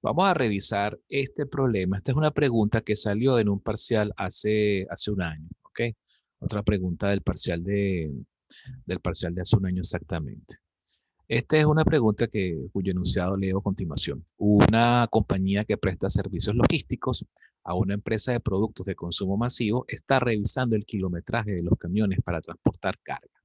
Vamos a revisar este problema. Esta es una pregunta que salió en un parcial hace un año, ¿ok? Otra pregunta del parcial de hace un año exactamente. Esta es una pregunta cuyo enunciado leo a continuación. Una compañía que presta servicios logísticos a una empresa de productos de consumo masivo está revisando el kilometraje de los camiones para transportar carga.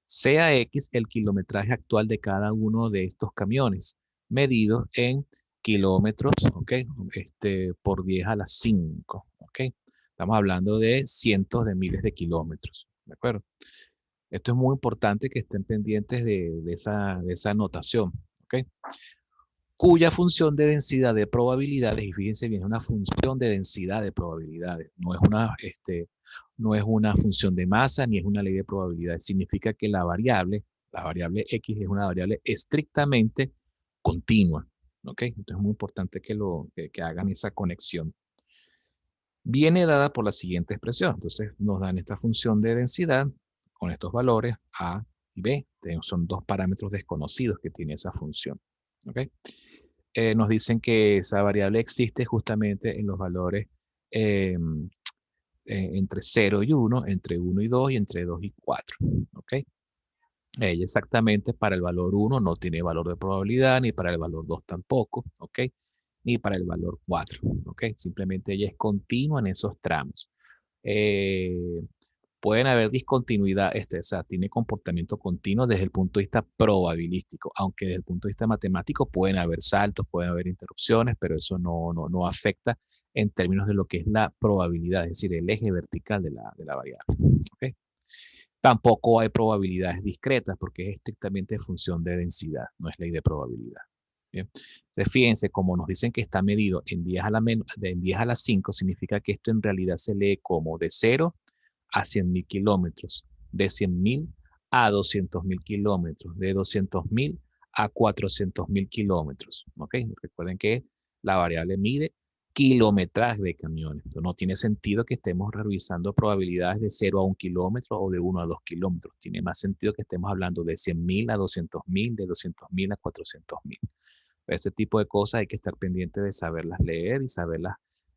Sea X el kilometraje actual de cada uno de estos camiones, medido en kilómetros, ¿ok? Por 10 a la 5, ¿ok? Estamos hablando de cientos de miles de kilómetros, ¿de acuerdo? Esto es muy importante que estén pendientes de esa notación, ¿ok? Cuya función de densidad de probabilidades, y fíjense bien, es una función de densidad de probabilidades, no es una función de masa ni es una ley de probabilidades. Significa que la variable X es una variable estrictamente continua, ¿ok? Entonces es muy importante que hagan esa conexión. Viene dada por la siguiente expresión. Entonces nos dan esta función de densidad con estos valores A y B. Son dos parámetros desconocidos que tiene esa función, ¿ok? Nos dicen que esa variable existe justamente en los valores eh, entre 0 y 1, entre 1 y 2 y entre 2 y 4. ¿Ok? Ella exactamente para el valor 1 no tiene valor de probabilidad, ni para el valor 2 tampoco, ¿ok? Ni para el valor 4, ¿ok? Simplemente ella es continua en esos tramos. Eh, Pueden haber discontinuidad, o sea, tiene comportamiento continuo desde el punto de vista probabilístico, aunque desde el punto de vista matemático pueden haber saltos, pueden haber interrupciones, pero eso no afecta en términos de lo que es la probabilidad, es decir, el eje vertical de la variable. ¿Okay? Tampoco hay probabilidades discretas porque es estrictamente función de densidad, no es ley de probabilidad. Bien. Entonces, fíjense, como nos dicen que está medido en 10 a la 5, significa que esto en realidad se lee como de 0 a 100.000 kilómetros, de 100.000 a 200.000 kilómetros, de 200.000 a 400.000 kilómetros. ¿Ok? Recuerden que la variable mide kilometraje de camiones. Entonces, no tiene sentido que estemos revisando probabilidades de 0 a 1 kilómetro o de 1 a 2 kilómetros. Tiene más sentido que estemos hablando de 100.000 a 200.000, de 200.000 a 400.000. Ese tipo de cosas hay que estar pendiente de saberlas leer y saberlas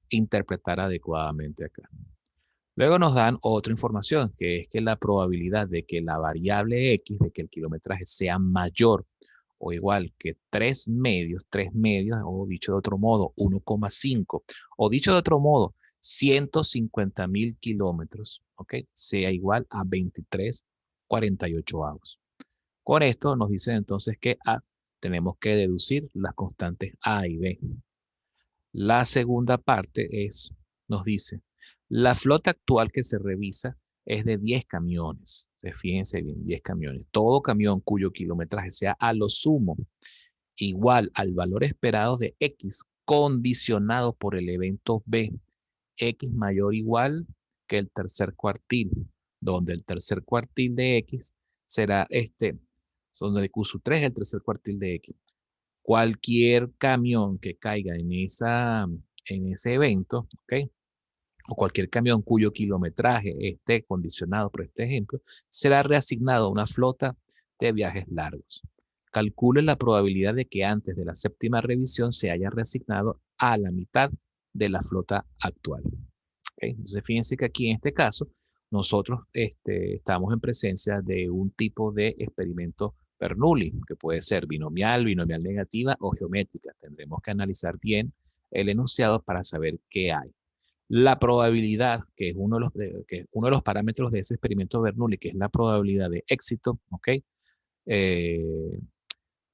interpretar adecuadamente acá. Luego nos dan otra información, que es que la probabilidad de que la variable X, de que el kilometraje sea mayor o igual que 3 medios, o dicho de otro modo, 1,5, o dicho de otro modo, 150.000 kilómetros, ¿ok? Sea igual a 23,48avos. Con esto nos dicen entonces que tenemos que deducir las constantes A y B. La segunda parte nos dice, la flota actual que se revisa es de 10 camiones. Fíjense bien, 10 camiones. Todo camión cuyo kilometraje sea a lo sumo igual al valor esperado de X condicionado por el evento B, X mayor o igual que el tercer cuartil, donde el tercer cuartil de X será donde el Q3 es el tercer cuartil de X. Cualquier camión que caiga en ese evento, ¿ok? O cualquier camión cuyo kilometraje esté condicionado por este ejemplo, será reasignado a una flota de viajes largos. Calcule la probabilidad de que antes de la séptima revisión se haya reasignado a la mitad de la flota actual. ¿Okay? Entonces, fíjense que aquí en este caso, nosotros estamos en presencia de un tipo de experimento Bernoulli, que puede ser binomial, binomial negativa o geométrica. Tendremos que analizar bien el enunciado para saber qué hay. La probabilidad, que es uno de los parámetros de ese experimento Bernoulli, que es la probabilidad de éxito, ¿ok? Eh,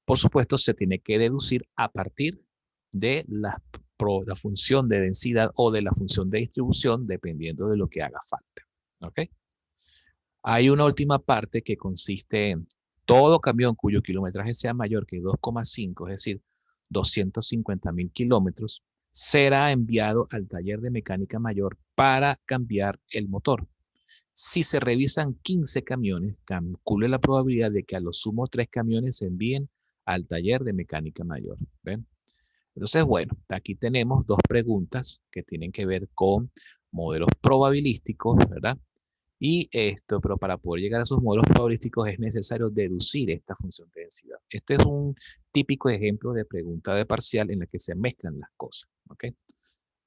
por supuesto, se tiene que deducir a partir de la función de densidad o de la función de distribución, dependiendo de lo que haga falta. ¿Ok? Hay una última parte que consiste en todo camión cuyo kilometraje sea mayor que 2,5, es decir, 250.000 kilómetros, será enviado al taller de mecánica mayor para cambiar el motor. Si se revisan 15 camiones, calcule la probabilidad de que a lo sumo 3 camiones se envíen al taller de mecánica mayor. ¿Ven? Entonces, bueno, aquí tenemos dos preguntas que tienen que ver con modelos probabilísticos, ¿verdad? Y esto, pero para poder llegar a esos modelos probabilísticos es necesario deducir esta función de densidad. Este es un típico ejemplo de pregunta de parcial en la que se mezclan las cosas. ¿Ok?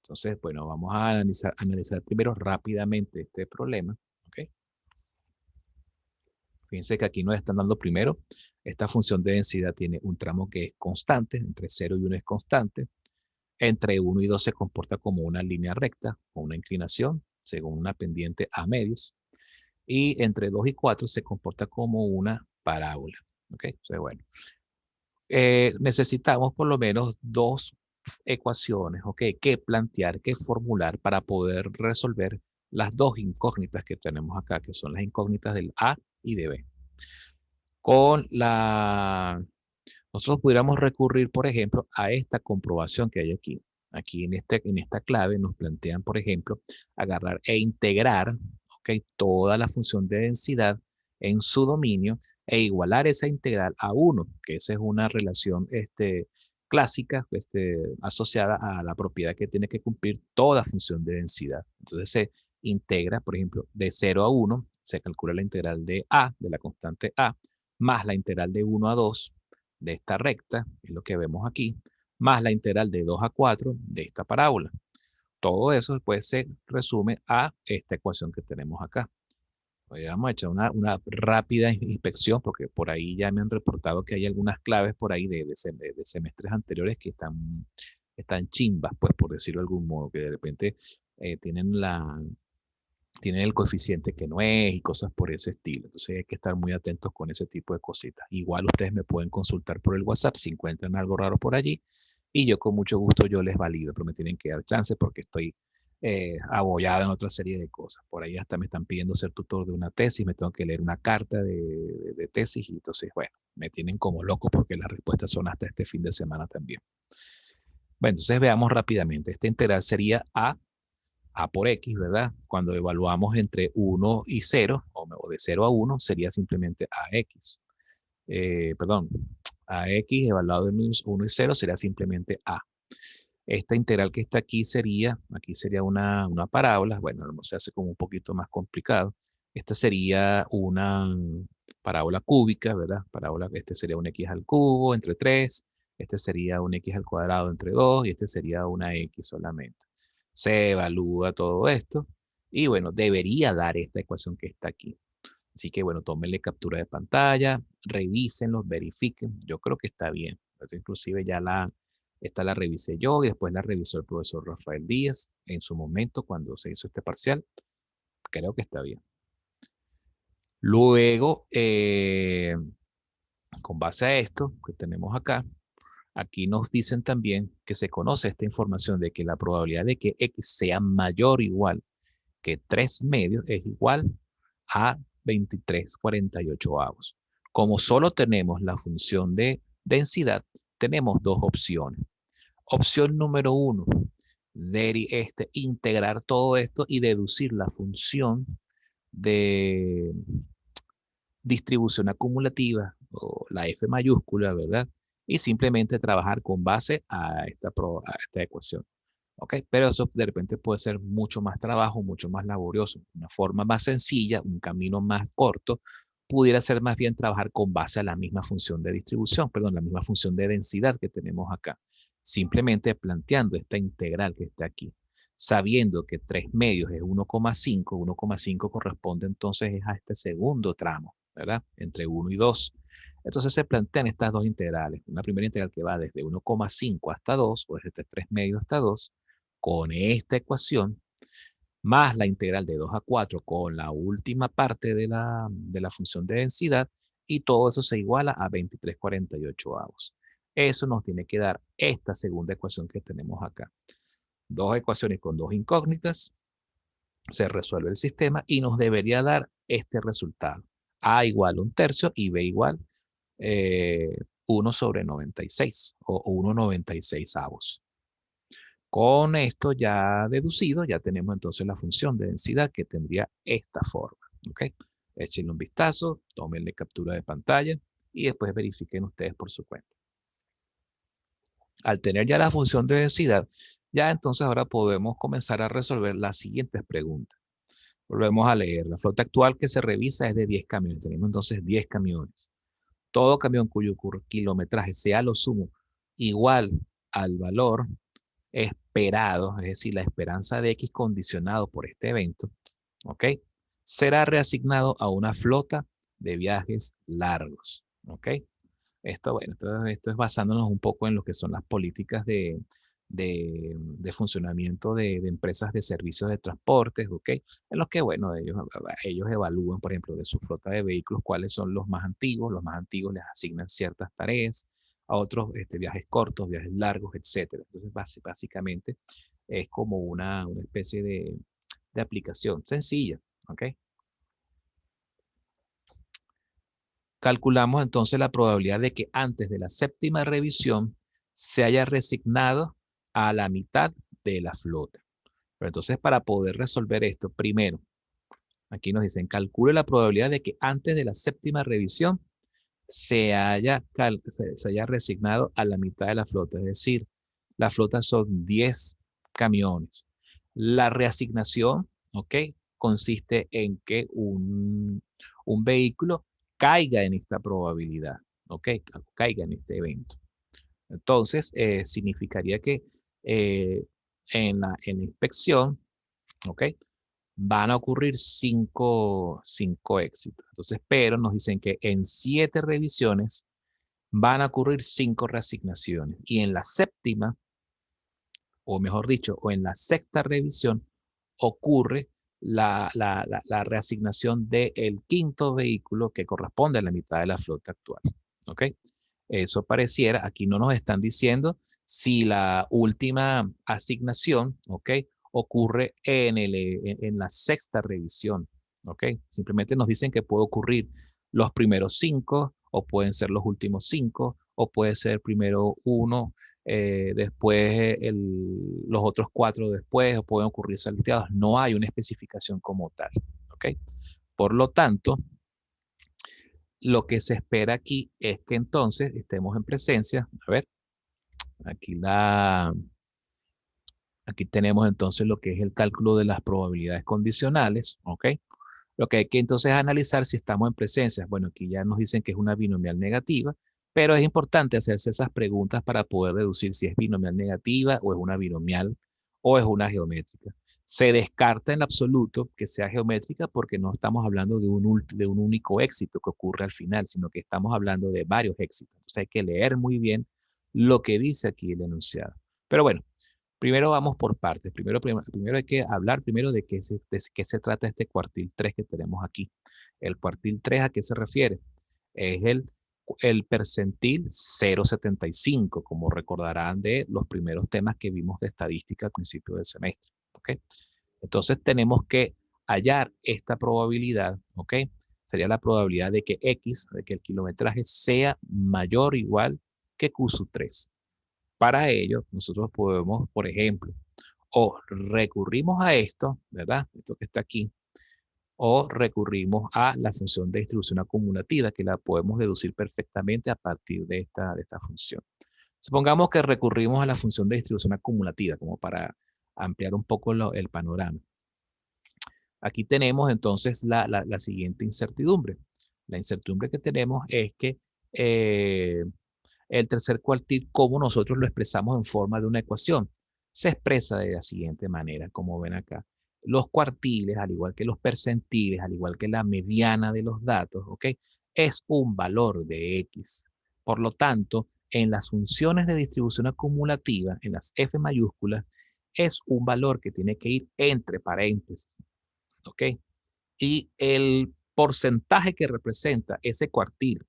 Entonces, bueno, vamos a analizar primero rápidamente este problema. ¿Ok? Fíjense que aquí nos están dando primero, esta función de densidad tiene un tramo que es constante, entre 0 y 1 es constante, entre 1 y 2 se comporta como una línea recta, con una inclinación, según una pendiente a medios, y entre 2 y 4 se comporta como una parábola. ¿Ok? Entonces, bueno, necesitamos por lo menos dos ecuaciones, ¿ok? Que plantear, que formular para poder resolver las dos incógnitas que tenemos acá, que son las incógnitas del A y de B. Nosotros pudiéramos recurrir, por ejemplo, a esta comprobación que hay aquí. Aquí en esta clave nos plantean, por ejemplo, agarrar e integrar, ¿ok? Toda la función de densidad en su dominio e igualar esa integral a 1, que esa es una relación clásica asociada a la propiedad que tiene que cumplir toda función de densidad. Entonces se integra, por ejemplo, de 0 a 1, se calcula la integral de A, de la constante A, más la integral de 1 a 2 de esta recta, es lo que vemos aquí, más la integral de 2 a 4 de esta parábola. Todo eso después se resume a esta ecuación que tenemos acá. Hoy vamos a echar una rápida inspección porque por ahí ya me han reportado que hay algunas claves por ahí de semestres anteriores que están chimbas, pues por decirlo de algún modo, que de repente tienen tienen el coeficiente que no es y cosas por ese estilo. Entonces hay que estar muy atentos con ese tipo de cositas. Igual ustedes me pueden consultar por el WhatsApp si encuentran algo raro por allí y yo con mucho gusto yo les valido, pero me tienen que dar chance porque estoy abollado en otra serie de cosas. Por ahí hasta me están pidiendo ser tutor de una tesis, me tengo que leer una carta de tesis y entonces, bueno, me tienen como loco porque las respuestas son hasta este fin de semana también. Bueno, entonces veamos rápidamente. Esta integral sería a por x, ¿verdad? Cuando evaluamos entre 1 y 0, o de 0 a 1, sería simplemente ax. Perdón, ax evaluado en 1 y 0 sería simplemente a. Esta integral que está aquí sería una parábola, bueno, se hace como un poquito más complicado. Esta sería una parábola cúbica, ¿verdad? Parábola, este sería un x al cubo entre 3, este sería un x al cuadrado entre 2 y este sería una x solamente. Se evalúa todo esto y bueno, debería dar esta ecuación que está aquí. Así que bueno, tómenle captura de pantalla, revísenlo, verifiquen. Yo creo que está bien. Inclusive esta la revisé yo y después la revisó el profesor Rafael Díaz en su momento cuando se hizo este parcial. Creo que está bien. Luego, con base a esto que tenemos acá, aquí nos dicen también que se conoce esta información de que la probabilidad de que x sea mayor o igual que 3 medios es igual a 23/48. Como solo tenemos la función de densidad, tenemos dos opciones. Opción número 1, integrar todo esto y deducir la función de distribución acumulativa o la F mayúscula, ¿verdad? Y simplemente trabajar con base a esta ecuación. ¿Ok? Pero eso de repente puede ser mucho más trabajo, mucho más laborioso. Una forma más sencilla, un camino más corto, pudiera ser más bien trabajar con base a la misma función de distribución, perdón, la misma función de densidad que tenemos acá. Simplemente planteando esta integral que está aquí. Sabiendo que 3 medios es 1,5, 1,5 corresponde entonces a este segundo tramo, ¿verdad? Entre 1 y 2. Entonces se plantean estas dos integrales. Una primera integral que va desde 1,5 hasta 2, o desde 3 medios hasta 2, con esta ecuación, más la integral de 2 a 4 con la última parte de la función de densidad, y todo eso se iguala a 23/48. Eso nos tiene que dar esta segunda ecuación que tenemos acá. Dos ecuaciones con dos incógnitas, se resuelve el sistema y nos debería dar este resultado. A igual 1/3 y B igual 1/96 o 1/96. Con esto ya deducido, ya tenemos entonces la función de densidad que tendría esta forma. ¿Ok? Échenle un vistazo, tómenle captura de pantalla y después verifiquen ustedes por su cuenta. Al tener ya la función de densidad, ya entonces ahora podemos comenzar a resolver las siguientes preguntas. Volvemos a leer. La flota actual que se revisa es de 10 camiones. Tenemos entonces 10 camiones. Todo camión cuyo kilometraje sea lo sumo igual al valor esperado, es decir, la esperanza de X condicionado por este evento, ¿ok? Será reasignado a una flota de viajes largos, ¿ok? Esto, bueno, esto es basándonos un poco en lo que son las políticas de funcionamiento de empresas de servicios de transportes, ¿ok? En los que, bueno, ellos evalúan, por ejemplo, de su flota de vehículos, cuáles son los más antiguos les asignan ciertas tareas, a otros viajes cortos, viajes largos, etcétera. Entonces, básicamente es como una especie de aplicación sencilla, ¿ok? Calculamos entonces la probabilidad de que antes de la séptima revisión se haya resignado a la mitad de la flota. Pero entonces, para poder resolver esto, primero, aquí nos dicen, calcule la probabilidad de que antes de la séptima revisión se haya resignado a la mitad de la flota. Es decir, la flota son 10 camiones. La reasignación, ¿ok? Consiste en que un vehículo caiga en esta probabilidad, ¿ok? Caiga en este evento. Entonces, significaría que eh, en la inspección, ¿ok? Van a ocurrir cinco éxitos. Entonces, pero nos dicen que en 7 revisiones van a ocurrir 5 reasignaciones. Y en la séptima, o mejor dicho, o en la sexta revisión, ocurre la reasignación del quinto vehículo que corresponde a la mitad de la flota actual. ¿Ok? Eso pareciera, aquí no nos están diciendo si la última asignación, ¿ok? Ocurre en la sexta revisión, ¿ok? Simplemente nos dicen que puede ocurrir los primeros 5, o pueden ser los últimos 5, o puede ser primero uno, después los otros 4 después, o pueden ocurrir salteados. No hay una especificación como tal, ¿ok? Por lo tanto, lo que se espera aquí es que entonces estemos en presencia. A ver, aquí, aquí tenemos entonces lo que es el cálculo de las probabilidades condicionales, ¿ok? Lo que hay que entonces analizar si estamos en presencia. Bueno, aquí ya nos dicen que es una binomial negativa, pero es importante hacerse esas preguntas para poder deducir si es binomial negativa o es una binomial o es una geométrica. Se descarta en absoluto que sea geométrica porque no estamos hablando de un único éxito que ocurre al final, sino que estamos hablando de varios éxitos. Entonces hay que leer muy bien lo que dice aquí el enunciado. Pero bueno, primero vamos por partes. Primero hay que hablar primero de qué se trata este cuartil 3 que tenemos aquí. El cuartil 3, ¿a qué se refiere? Es el percentil 0,75, como recordarán de los primeros temas que vimos de estadística al principio del semestre. ¿Ok? Entonces tenemos que hallar esta probabilidad, ¿ok? Sería la probabilidad de que X, de que el kilometraje sea mayor o igual que Q sub 3. Para ello, nosotros podemos, por ejemplo, o recurrimos a esto, ¿verdad? Esto que está aquí, o recurrimos a la función de distribución acumulativa, que la podemos deducir perfectamente a partir de esta función. Supongamos que recurrimos a la función de distribución acumulativa, como para ampliar un poco el panorama. Aquí tenemos entonces la siguiente incertidumbre. La incertidumbre que tenemos es que el tercer cuartil, como nosotros lo expresamos en forma de una ecuación, se expresa de la siguiente manera, como ven acá. Los cuartiles, al igual que los percentiles, al igual que la mediana de los datos, ¿ok? Es un valor de X. Por lo tanto, en las funciones de distribución acumulativa, en las F mayúsculas, es un valor que tiene que ir entre paréntesis, ¿ok? Y el porcentaje que representa ese cuartil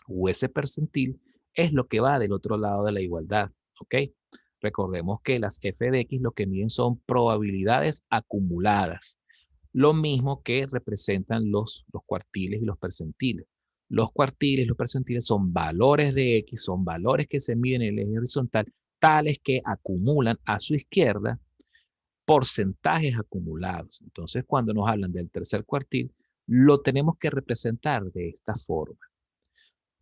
o ese percentil es lo que va del otro lado de la igualdad, ¿ok? Recordemos que las f de x lo que miden son probabilidades acumuladas, lo mismo que representan los cuartiles y los percentiles. Los cuartiles y los percentiles son valores de x, son valores que se miden en el eje horizontal, tales que acumulan a su izquierda porcentajes acumulados. Entonces, cuando nos hablan del tercer cuartil, lo tenemos que representar de esta forma.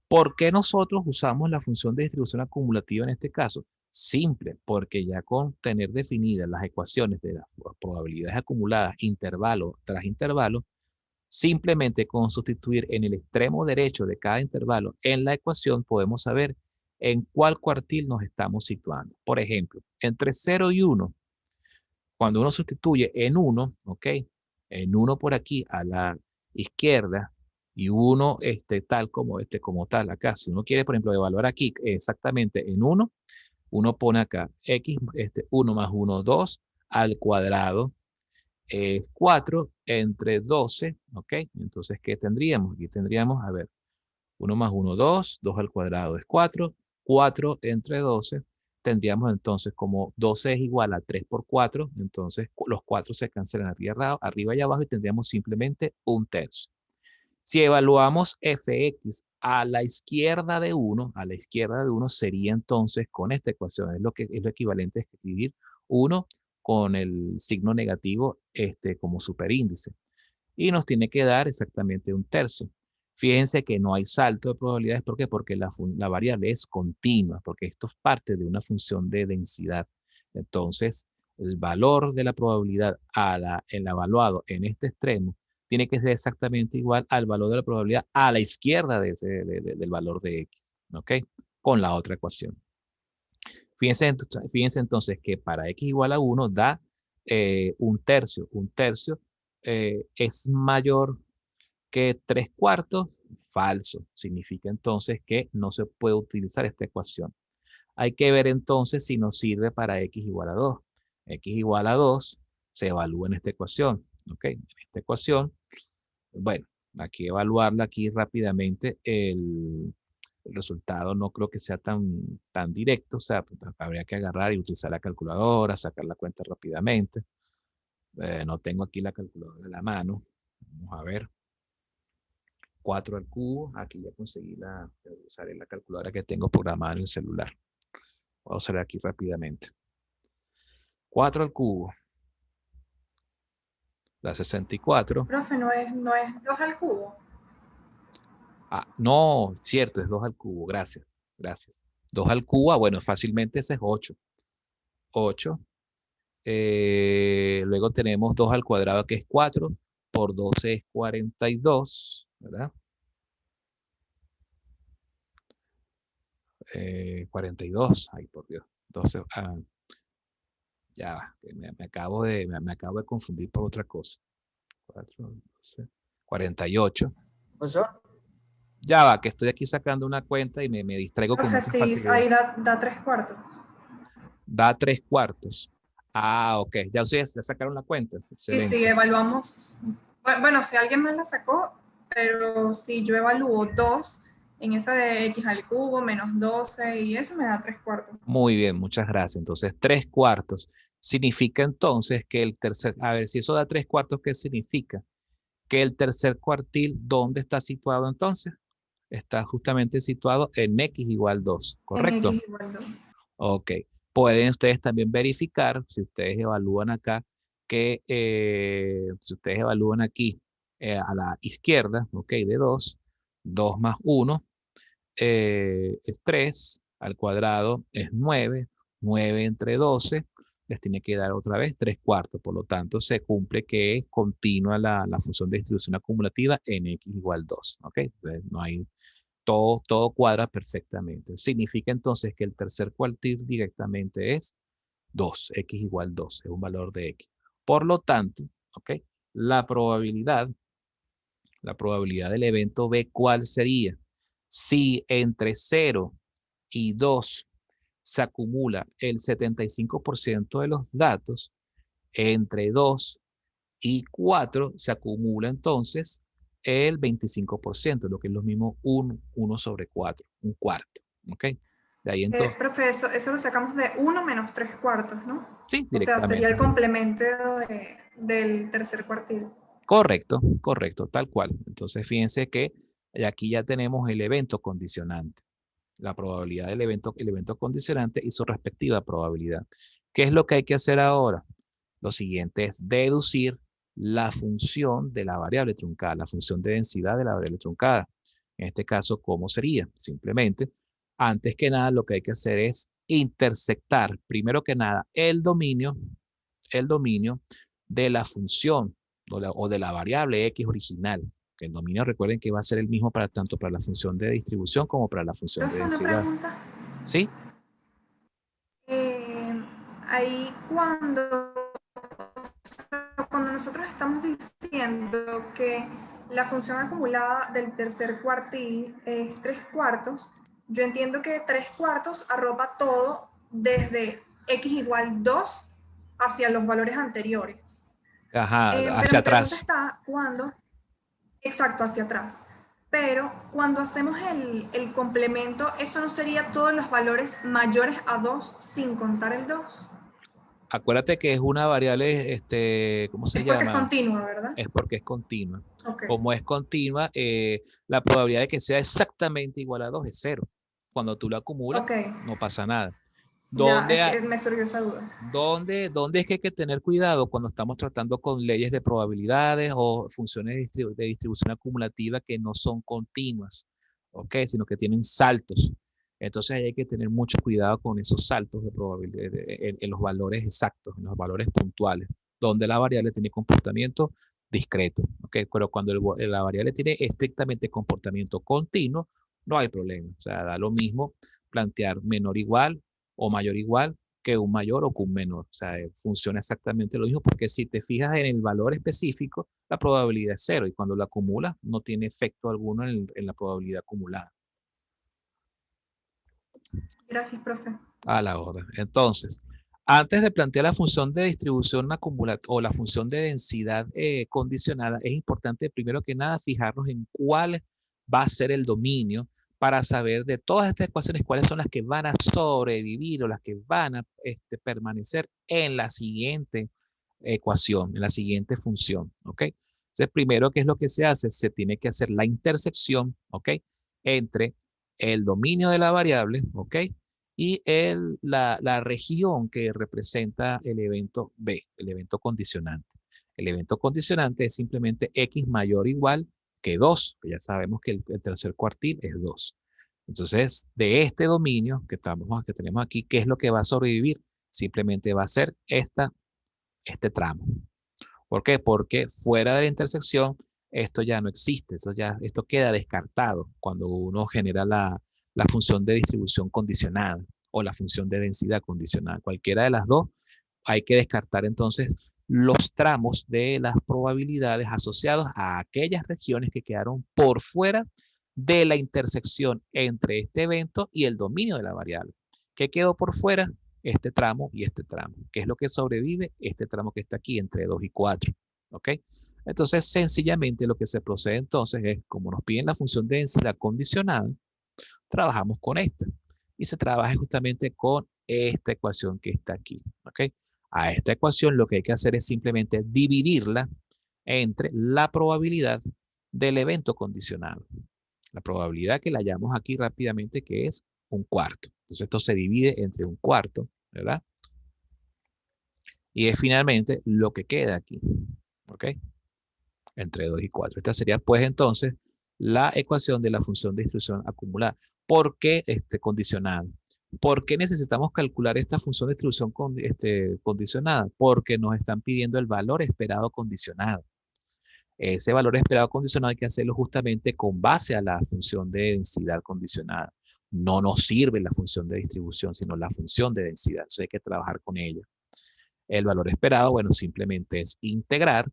¿Por qué nosotros usamos la función de distribución acumulativa en este caso? Simple, porque ya con tener definidas las ecuaciones de las probabilidades acumuladas intervalo tras intervalo, simplemente con sustituir en el extremo derecho de cada intervalo en la ecuación podemos saber en cuál cuartil nos estamos situando. Por ejemplo, entre 0 y 1, cuando uno sustituye en 1, ¿ok? En 1 por aquí a la izquierda y 1 como tal acá. Si uno quiere, por ejemplo, evaluar aquí exactamente en 1, uno pone acá x, 1 más 1, 2 al cuadrado es 4 entre 12, ¿ok? Entonces, ¿qué tendríamos? Aquí tendríamos, a ver, 1 más 1, 2, 2 al cuadrado es 4, 4 entre 12, tendríamos entonces como 12 es igual a 3 por 4, entonces los 4 se cancelan arriba y abajo y tendríamos simplemente un tercio. Si evaluamos fx a la izquierda de 1, sería entonces con esta ecuación, es lo equivalente a escribir 1 con el signo negativo como superíndice. Y nos tiene que dar exactamente un tercio. Fíjense que no hay salto de probabilidades. ¿Por qué? Porque la variable es continua, porque esto es parte de una función de densidad. Entonces, el valor de la probabilidad el evaluado en este extremo tiene que ser exactamente igual al valor de la probabilidad a la izquierda del valor de x, ¿ok? Con la otra ecuación. Fíjense entonces que para x igual a 1 da un tercio. Un tercio es mayor que 3 cuartos. Falso. Significa entonces que no se puede utilizar esta ecuación. Hay que ver entonces si nos sirve para x igual a 2. X igual a 2 se evalúa en esta ecuación. ¿Ok? En esta ecuación, bueno, aquí evaluarla aquí rápidamente. El resultado no creo que sea tan directo, o sea, pues, habría que agarrar y utilizar la calculadora, sacar la cuenta rápidamente. No tengo aquí la calculadora en la mano. Vamos a ver. 4 al cubo, aquí ya conseguí usaré la calculadora que tengo programada en el celular. Vamos a hacer aquí rápidamente. 4 al cubo da 64. Profe, no es 2 al cubo. Ah, no, cierto, es 2 al cubo, gracias, gracias. 2 al cubo, bueno, fácilmente ese es 8. 8. Luego tenemos 2 al cuadrado, que es 4, por 12 es 42, ¿verdad? 42, ay por Dios. Entonces, ya va, que me acabo de confundir por otra cosa. 4, 12, 48. Profesor, Ya va, que estoy aquí sacando una cuenta y me distraigo con Profe, mucha sí, facilidad. ahí da 3 cuartos. Da 3 cuartos. Ah, ok. Ya ustedes ya sacaron la cuenta. Sí, sí, Excelente. evaluamos. Bueno, si alguien más la sacó, pero si yo evalúo 2 en esa de x al cubo menos 12 y eso me da 3 cuartos. Muy bien, muchas gracias. Entonces, 3 cuartos. Significa entonces que el tercer, a ver, si eso da 3 cuartos, ¿qué significa? Que el tercer cuartil, ¿dónde está situado entonces? Está justamente situado en x igual 2, En ¿correcto? x igual 2. Ok. Pueden ustedes también verificar, si ustedes evalúan acá, que si ustedes evalúan aquí a la izquierda, ok, de 2, 2 más 1 es 3, al cuadrado es 9, 9 entre 12, les tiene que dar otra vez 3 cuartos, por lo tanto se cumple que es continua la función de distribución acumulativa en x igual 2, ok, entonces no hay, todo cuadra perfectamente. Significa entonces que el tercer cuartil directamente es 2, x igual 2, es un valor de x. Por lo tanto, ok, la probabilidad, la probabilidad del evento B, ¿cuál sería? Si entre 0 y 2 se acumula el 75% de los datos, entre 2 y 4 se acumula entonces el 25%, lo que es lo mismo 1 sobre 4, un cuarto. ¿Ok? De ahí entonces, Profe, eso lo sacamos de 1 menos 3 cuartos, ¿no? sí, O sea, sería directamente. el complemento del tercer cuartil. Correcto, correcto, tal cual. Entonces, fíjense que aquí ya tenemos el evento condicionante, la probabilidad del evento, el evento condicionante y su respectiva probabilidad. ¿Qué es lo que hay que hacer ahora? Lo siguiente es deducir la función de la variable truncada, la función de densidad de la variable truncada. En este caso, ¿cómo sería? Simplemente, antes que nada, lo que hay que hacer es intersectar, primero que nada, el dominio de la función o de la variable X original. Que el dominio, recuerden que va a ser el mismo para tanto para la función de distribución como para la función de Profe, una densidad. pregunta. ¿Sí? Ahí cuando nosotros estamos diciendo que la función acumulada del tercer cuartil es 3 cuartos, yo entiendo que 3 cuartos arropa todo desde x igual 2 hacia los valores anteriores. Ajá, Pero hacia mi pregunta atrás. está cuando, exacto, hacia atrás. Pero cuando hacemos el complemento, ¿eso no sería todos los valores mayores a 2 sin contar el 2? Acuérdate que es una variable, ¿cómo se Es porque es llama? continua, ¿verdad? Es porque es continua. Ok. Como es continua, la probabilidad de que sea exactamente igual a 2 es cero. Cuando tú lo acumulas, Ok. no pasa nada. Ya, es ¿Dónde, que me surgió esa duda. dónde es que hay que tener cuidado cuando estamos tratando con leyes de probabilidades o funciones de distribución acumulativa que no son continuas, ¿ok? Sino que tienen saltos? Entonces ahí hay que tener mucho cuidado con esos saltos de probabilidad en los valores exactos, en los valores puntuales, donde la variable tiene comportamiento discreto, ¿ok? Pero cuando la variable tiene estrictamente comportamiento continuo, no hay problema. O sea, da lo mismo plantear menor igual o mayor igual que un mayor o que un menor. O sea, funciona exactamente lo mismo porque si te fijas en el valor específico, la probabilidad es cero y cuando lo acumulas no tiene efecto alguno en la probabilidad acumulada. Gracias, profe. A la orden. Entonces, antes de plantear la función de distribución acumulada o la función de densidad condicionada, es importante primero que nada fijarnos en cuál va a ser el dominio para saber de todas estas ecuaciones cuáles son las que van a sobrevivir o las que van a permanecer en la siguiente ecuación, en la siguiente función, ¿ok? Entonces, primero, ¿qué es lo que se hace? Se tiene que hacer la intersección, ¿ok? Entre el dominio de la variable, ¿ok? Y la región que representa el evento B, el evento condicionante. El evento condicionante es simplemente x mayor o igual que 2, que ya sabemos que el tercer cuartil es 2. Entonces, de este dominio que tenemos aquí, ¿qué es lo que va a sobrevivir? Simplemente va a ser este tramo. ¿Por qué? Porque fuera de la intersección esto ya no existe, esto queda descartado cuando uno genera la función de distribución condicionada o la función de densidad condicionada. Cualquiera de las dos, hay que descartar entonces los tramos de las probabilidades asociados a aquellas regiones que quedaron por fuera de la intersección entre este evento y el dominio de la variable. ¿Qué quedó por fuera? Este tramo y este tramo. ¿Qué es lo que sobrevive? Este tramo que está aquí entre 2 y 4. ¿Ok? Entonces, sencillamente lo que se procede entonces es, como nos piden la función de densidad condicionada, trabajamos con esta. Y se trabaja justamente con esta ecuación que está aquí. ¿Ok? A esta ecuación lo que hay que hacer es simplemente dividirla entre la probabilidad del evento condicionado. La probabilidad que la hallamos aquí rápidamente que es un cuarto. Entonces esto se divide entre un cuarto, ¿verdad? Y es finalmente lo que queda aquí, ¿ok? Entre 2 y 4. Esta sería pues entonces la ecuación de la función de distribución acumulada. ¿Por qué condicionada? ¿Por qué necesitamos calcular esta función de distribución condicionada? Porque nos están pidiendo el valor esperado condicionado. Ese valor esperado condicionado hay que hacerlo justamente con base a la función de densidad condicionada. No nos sirve la función de distribución, sino la función de densidad. Entonces hay que trabajar con ella. El valor esperado, bueno, simplemente es integrar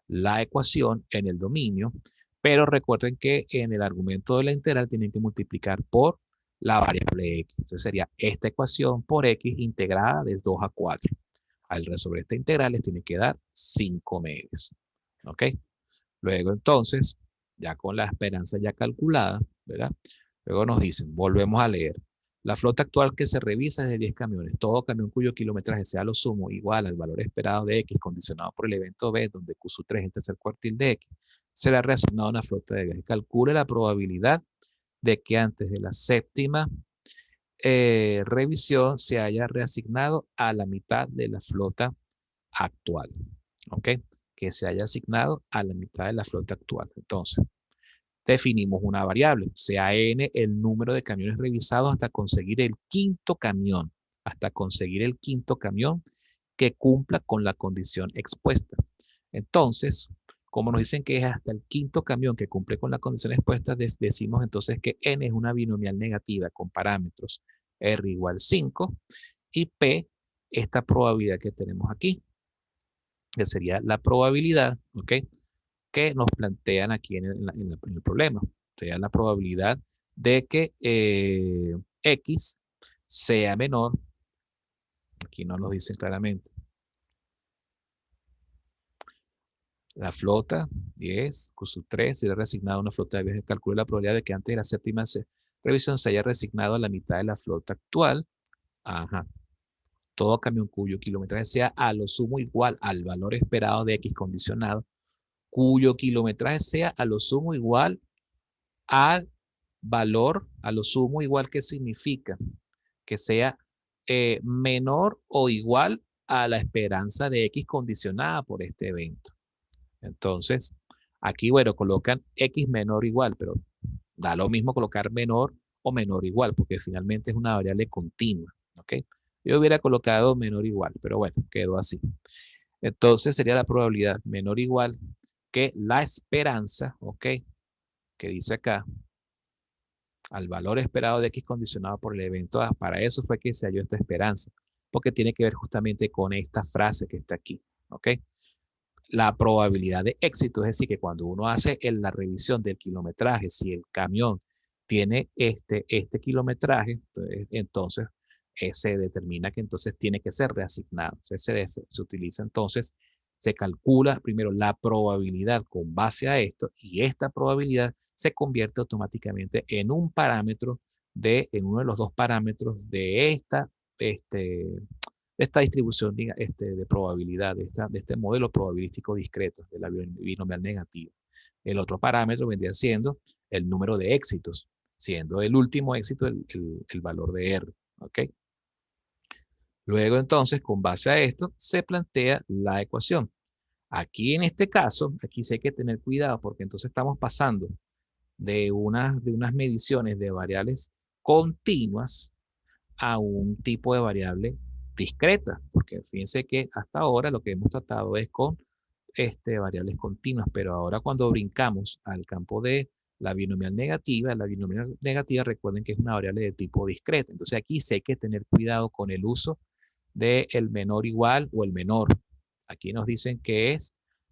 la ecuación en el dominio, pero recuerden que en el argumento de la integral tienen que multiplicar por la variable x. Entonces sería esta ecuación por x integrada de 2 a 4. Al resolver esta integral les tiene que dar 5 medios. ¿Ok? Luego entonces, ya con la esperanza ya calculada, ¿verdad? Luego nos dicen, volvemos a leer. La flota actual que se revisa es de 10 camiones. Todo camión cuyo kilometraje sea lo sumo igual al valor esperado de X condicionado por el evento B, donde Q sub 3 es el tercer cuartil de X, será reasignado a una flota de viaje. Calcule la probabilidad de que antes de la séptima revisión se haya reasignado a la mitad de la flota actual. ¿Ok? Que se haya asignado a la mitad de la flota actual. Entonces, definimos una variable, sea n el número de camiones revisados hasta conseguir el quinto camión, que cumpla con la condición expuesta. Entonces, como nos dicen que es hasta el quinto camión que cumple con la condición expuesta, decimos entonces que n es una binomial negativa con parámetros r igual 5 y p, esta probabilidad que tenemos aquí, que sería la probabilidad, ¿ok?, que nos plantean aquí en el problema. Sería la probabilidad de que X sea menor, aquí no nos dicen claramente, la flota 10, Q3, será reasignada a una flota de viajes. Calcula la probabilidad de que antes de la séptima revisión se haya reasignado a la mitad de la flota actual. Ajá. Todo camión cuyo kilometraje sea a lo sumo igual al valor esperado de X condicionado, cuyo kilometraje sea a lo sumo igual al valor, a lo sumo igual, ¿qué significa? Que sea menor o igual a la esperanza de X condicionada por este evento. Entonces, aquí, bueno, colocan X menor o igual, pero da lo mismo colocar menor o menor o igual, porque finalmente es una variable continua, ¿ok? Yo hubiera colocado menor o igual, pero bueno, quedó así. Entonces sería la probabilidad menor o igual que la esperanza, ¿ok?, que dice acá, al valor esperado de X condicionado por el evento A. Para eso fue que se halló esta esperanza, porque tiene que ver justamente con esta frase que está aquí, ¿ok? La probabilidad de éxito, es decir, que cuando uno hace la revisión del kilometraje, si el camión tiene este kilometraje, entonces se determina que entonces tiene que ser reasignado. Entonces se utiliza entonces, se calcula primero la probabilidad con base a esto y esta probabilidad se convierte automáticamente en un parámetro en uno de los dos parámetros de esta distribución de probabilidad, de este modelo probabilístico discreto de la binomial negativa. El otro parámetro vendría siendo el número de éxitos, siendo el último éxito el valor de R. ¿Ok? Luego entonces, con base a esto, se plantea la ecuación. Aquí en este caso, aquí sí hay que tener cuidado porque entonces estamos pasando de unas mediciones de variables continuas a un tipo de variable discreta, porque fíjense que hasta ahora lo que hemos tratado es con variables continuas, pero ahora cuando brincamos al campo de la binomial negativa recuerden que es una variable de tipo discreta, entonces aquí sí hay que tener cuidado con el uso de el menor igual o el menor. Aquí nos dicen que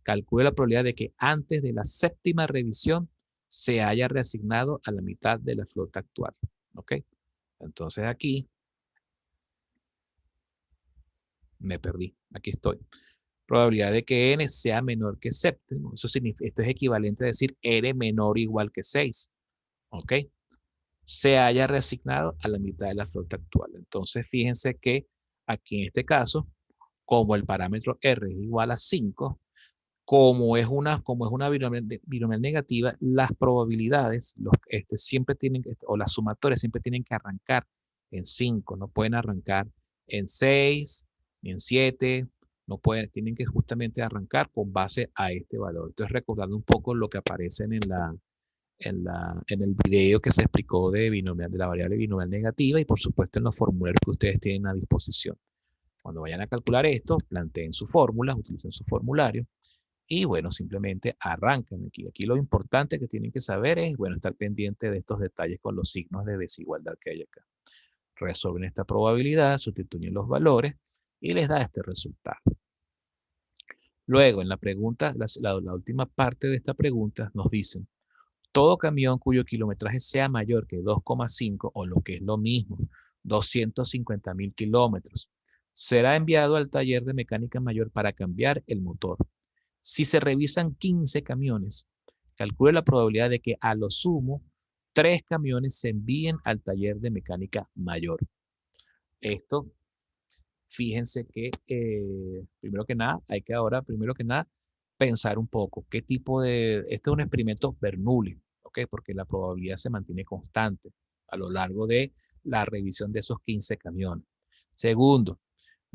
calcule la probabilidad de que antes de la séptima revisión se haya reasignado a la mitad de la flota actual, ¿ok? Entonces aquí me perdí, aquí estoy. Probabilidad de que n sea menor que séptimo. Eso significa, esto es equivalente a decir n menor o igual que 6. ¿Ok? Se haya reasignado a la mitad de la flota actual. Entonces, fíjense que aquí en este caso, como el parámetro r es igual a 5, como es una binomial negativa, las probabilidades siempre tienen, o las sumatorias siempre tienen que arrancar en 5, no pueden arrancar en 6 ni en 7, no pueden, tienen que justamente arrancar con base a este valor. Entonces, recordando un poco lo que aparece en el video que se explicó de la variable binomial negativa y por supuesto en los formularios que ustedes tienen a disposición. Cuando vayan a calcular esto, planteen su fórmula, utilicen su formulario y bueno, simplemente arrancan aquí. Aquí lo importante que tienen que saber es, bueno, estar pendiente de estos detalles con los signos de desigualdad que hay acá. Resuelven esta probabilidad, sustituyen los valores y les da este resultado. Luego, en la pregunta, la última parte de esta pregunta nos dicen, todo camión cuyo kilometraje sea mayor que 2,5 o lo que es lo mismo, 250.000 kilómetros, será enviado al taller de mecánica mayor para cambiar el motor. Si se revisan 15 camiones, calcule la probabilidad de que a lo sumo 3 camiones se envíen al taller de mecánica mayor. Esto, fíjense que primero que nada, hay que ahora, primero que nada, pensar un poco qué tipo este es un experimento Bernoulli, ¿ok? Porque la probabilidad se mantiene constante a lo largo de la revisión de esos 15 camiones. Segundo,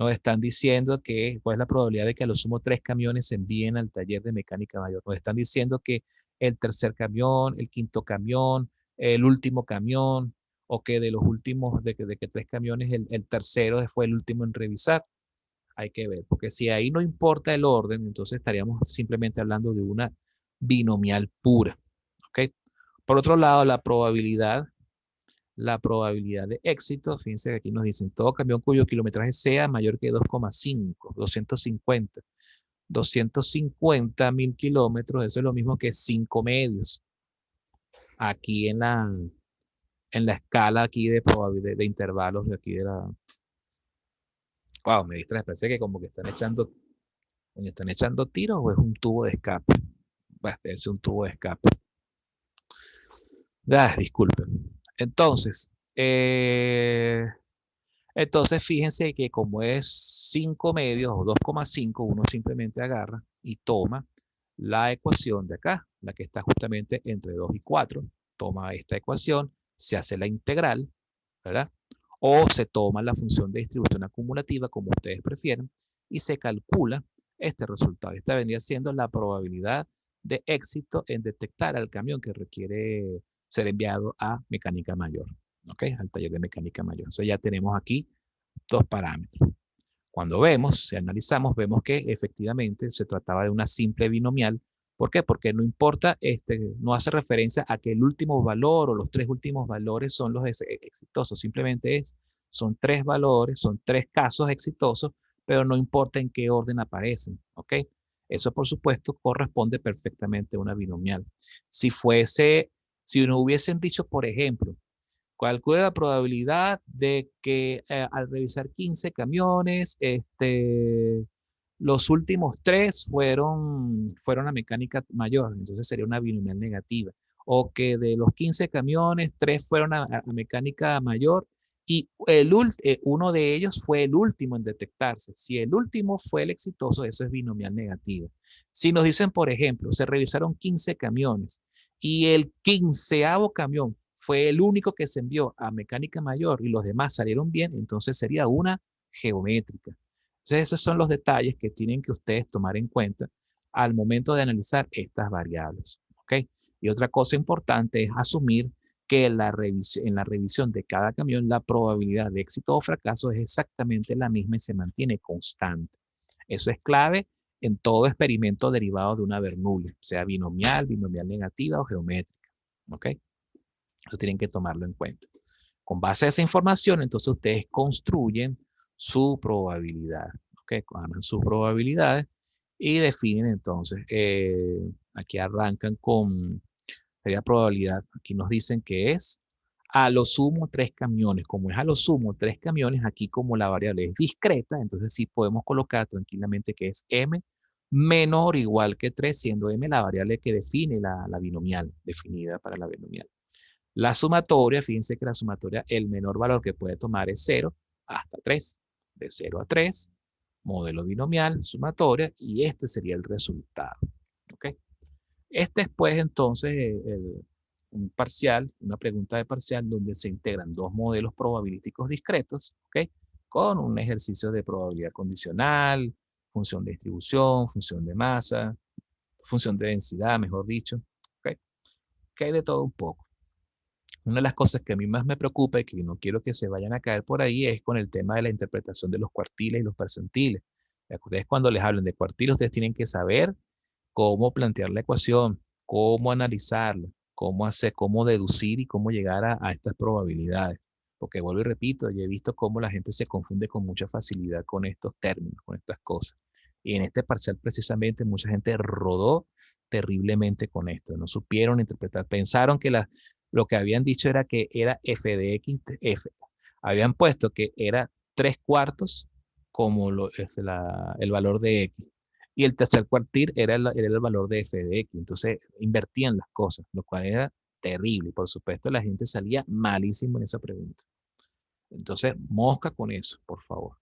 Nos están diciendo que cuál es la probabilidad de que a lo sumo 3 camiones se envíen al taller de mecánica mayor. Nos están diciendo que el tercer camión, el quinto camión, el último camión, o que de los últimos, de que 3 camiones, el tercero fue el último en revisar. Hay que ver, porque si ahí no importa el orden, entonces estaríamos simplemente hablando de una binomial pura. ¿Ok? Por otro lado, la probabilidad de éxito, fíjense que aquí nos dicen todo camión cuyo kilometraje sea mayor que 2,5, 250. 250.000 kilómetros, eso es lo mismo que 5 medios. Aquí en la escala aquí de probabilidad de intervalos de aquí de la... Wow, me distrae, parece que como que están echando tiros o es un tubo de escape. Bueno, debe ser un tubo de escape. Disculpen. Entonces fíjense que como es 5 medios o 2,5, uno simplemente agarra y toma la ecuación de acá, la que está justamente entre 2 y 4. Toma esta ecuación, se hace la integral, ¿verdad? O se toma la función de distribución acumulativa, como ustedes prefieren, y se calcula este resultado. Esta vendría siendo la probabilidad de éxito en detectar al camión que requiere ser enviado a mecánica mayor, ¿ok? Al taller de mecánica mayor. Entonces ya tenemos aquí 2 parámetros. Cuando vemos, si analizamos, vemos que efectivamente se trataba de una simple binomial. ¿Por qué? Porque no importa, no hace referencia a que el último valor o los 3 últimos valores son los exitosos. Simplemente son 3 valores, son 3 casos exitosos, pero no importa en qué orden aparecen. ¿Ok? Eso, por supuesto, corresponde perfectamente a una binomial. Si nos hubiesen dicho, por ejemplo, calcula la probabilidad de que al revisar 15 camiones, los últimos 3 fueron a mecánica mayor, entonces sería una binomial negativa. O que de los 15 camiones, 3 fueron a mecánica mayor y uno de ellos fue el último en detectarse. Si el último fue el exitoso, eso es binomial negativa. Si nos dicen, por ejemplo, se revisaron 15 camiones y el 15º camión fue el único que se envió a mecánica mayor y los demás salieron bien, entonces sería una geométrica. Entonces, esos son los detalles que tienen que ustedes tomar en cuenta al momento de analizar estas variables. ¿Ok? Y otra cosa importante es asumir que en la revisión de cada camión, la probabilidad de éxito o fracaso es exactamente la misma y se mantiene constante. Eso es clave en todo experimento derivado de una Bernoulli, sea binomial, binomial negativa o geométrica. ¿Ok? Eso tienen que tomarlo en cuenta. Con base a esa información, entonces ustedes construyen su probabilidad. ¿Ok? Arman sus probabilidades y definen entonces. Aquí arrancan con sería probabilidad. Aquí nos dicen que es a lo sumo 3 camiones. Como es a lo sumo 3 camiones, aquí como la variable es discreta, entonces sí podemos colocar tranquilamente que es m menor o igual que 3, siendo m la variable que define la binomial, definida para la binomial. La sumatoria, fíjense que la sumatoria, el menor valor que puede tomar es 0 hasta 3. De 0 a 3, modelo binomial, sumatoria, y este sería el resultado. ¿Ok? Este es pues entonces un parcial, una pregunta de parcial donde se integran 2 modelos probabilísticos discretos, ¿ok? Con un ejercicio de probabilidad condicional, función de distribución, función de masa, función de densidad, mejor dicho, ¿ok? Que hay de todo un poco. Una de las cosas que a mí más me preocupa y que no quiero que se vayan a caer por ahí es con el tema de la interpretación de los cuartiles y los percentiles. Ustedes cuando les hablen de cuartiles, ustedes tienen que saber cómo plantear la ecuación, cómo analizarla, cómo deducir y cómo llegar a estas probabilidades. Porque vuelvo y repito, yo he visto cómo la gente se confunde con mucha facilidad con estos términos, con estas cosas. Y en este parcial precisamente mucha gente rodó terriblemente con esto. No supieron interpretar. Pensaron que lo que habían dicho era que era f de x, habían puesto que era 3 cuartos como el valor de x. Y el tercer cuartil era el valor de f de x. Entonces invertían las cosas, lo cual era terrible. Por supuesto, la gente salía malísimo en esa pregunta. Entonces, mosca con eso, por favor.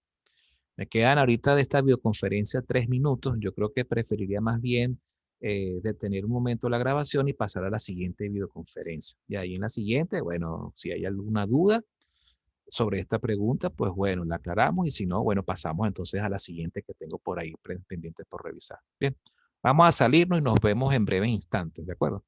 Me quedan ahorita de esta videoconferencia 3 minutos. Yo creo que preferiría más bien detener un momento la grabación y pasar a la siguiente videoconferencia. Y ahí en la siguiente, bueno, si hay alguna duda, sobre esta pregunta, pues bueno, la aclaramos y si no, bueno, pasamos entonces a la siguiente que tengo por ahí pendiente por revisar. Bien, vamos a salirnos y nos vemos en breves instantes, ¿de acuerdo?